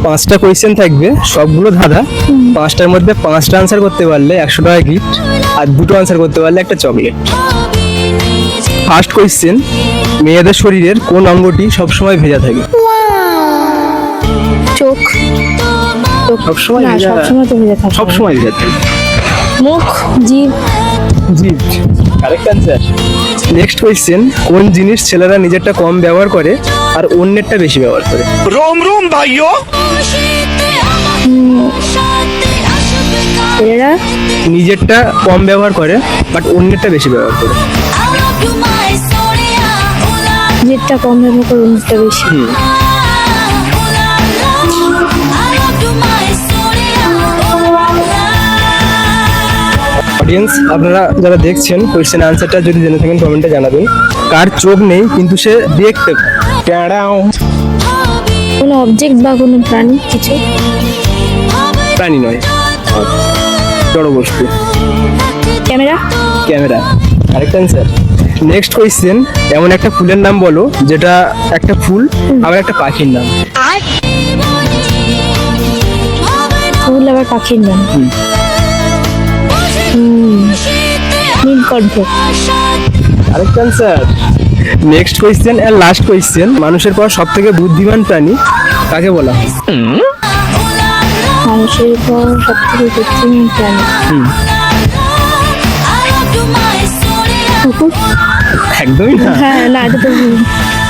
5টা কোয়েশ্চেন থাকবে, সবগুলো ধাঁধা। 5টার মধ্যে 5টা আনসার করতে পারলে 100 টাকা গিফট, আর 2টো আনসার করতে পারলে একটা চকলেট। ফার্স্ট কোয়েশ্চেন, মেয়েদের শরীরের কোন অঙ্গটি সবসময় ভেজা থাকে? চোখ। সবসময় না, ভেজা? সবসময় তো ভেজা থাকে। সবসময় ভেজা থাকে। মুখ, জিভ। জি, কারেক্ট অ্যান্সার। নেক্সট কোয়েশ্চেন, কোন জিনিস ছেলেরা নিজেরটা কম ব্যবহার করে আর অন্যেরটা বেশি ব্যবহার করে? रोम रोम भाइयों। ছেলেরা নিজেরটা কম ব্যবহার করে বাট অন্যেরটা বেশি ব্যবহার করে। যেটা কম ব্যবহার করে অন্যটা বেশি। অডিয়েন্স, আপনারা যারা দেখছেন কোয়েশ্চেন আনসারটা যদি জেনে থাকেন কমেন্টে জানাবেন। কার চোখ নেই কিন্তু সে দেখতে পায়? ট্যাড়াও। কোনো অবজেক্ট বা কোনো প্রাণী কিছু? প্রাণী নয়, জড় বস্তু। Camera. Camera, correct answer. Next question, এমন একটা ফুলের নাম বলো যেটা একটা ফুল আবার একটা পাখির নাম। ফুল আবার পাখির নাম। নীলকণ্ঠ। Correct answer. Next question and last question, মানুষের পর সব থেকে বুদ্ধিমান প্রাণী কাকে বলা হয়? মানুষের পর সব থেকে বুদ্ধিমান প্রাণী কুকুর। একদমই না। হ্যাঁ, না, এটা তো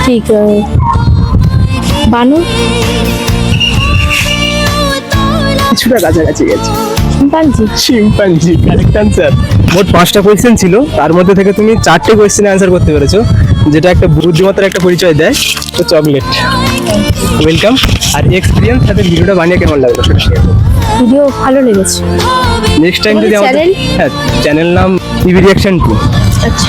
ঠিক। বানর। কিছুটা কাছাকাছি গেছে। শিম্পাঞ্জি। Chimpanzee, correct answer. মোট 5টা কোয়েশ্চেন ছিল, তার মধ্যে থেকে তুমি 4টে কোয়েশ্চেনে অ্যান্সার করতে পেরেছো, যেটা একটা বুদ্ধিমত্তার একটা পরিচয় দেয়। তো চকলেট, ওয়েলকাম। আর এক্সপিরিয়েন্স সাথে ভিডিওটা বানিয়ে কেমন লাগলো সেটা শেয়ার করো। ভিডিও ভালো লেগেছে। নেক্সট টাইম যদি আমাদের আমাদের channel? হ্যাঁ, চ্যানেল নাম টিভি রিঅ্যাকশন 2। আচ্ছা।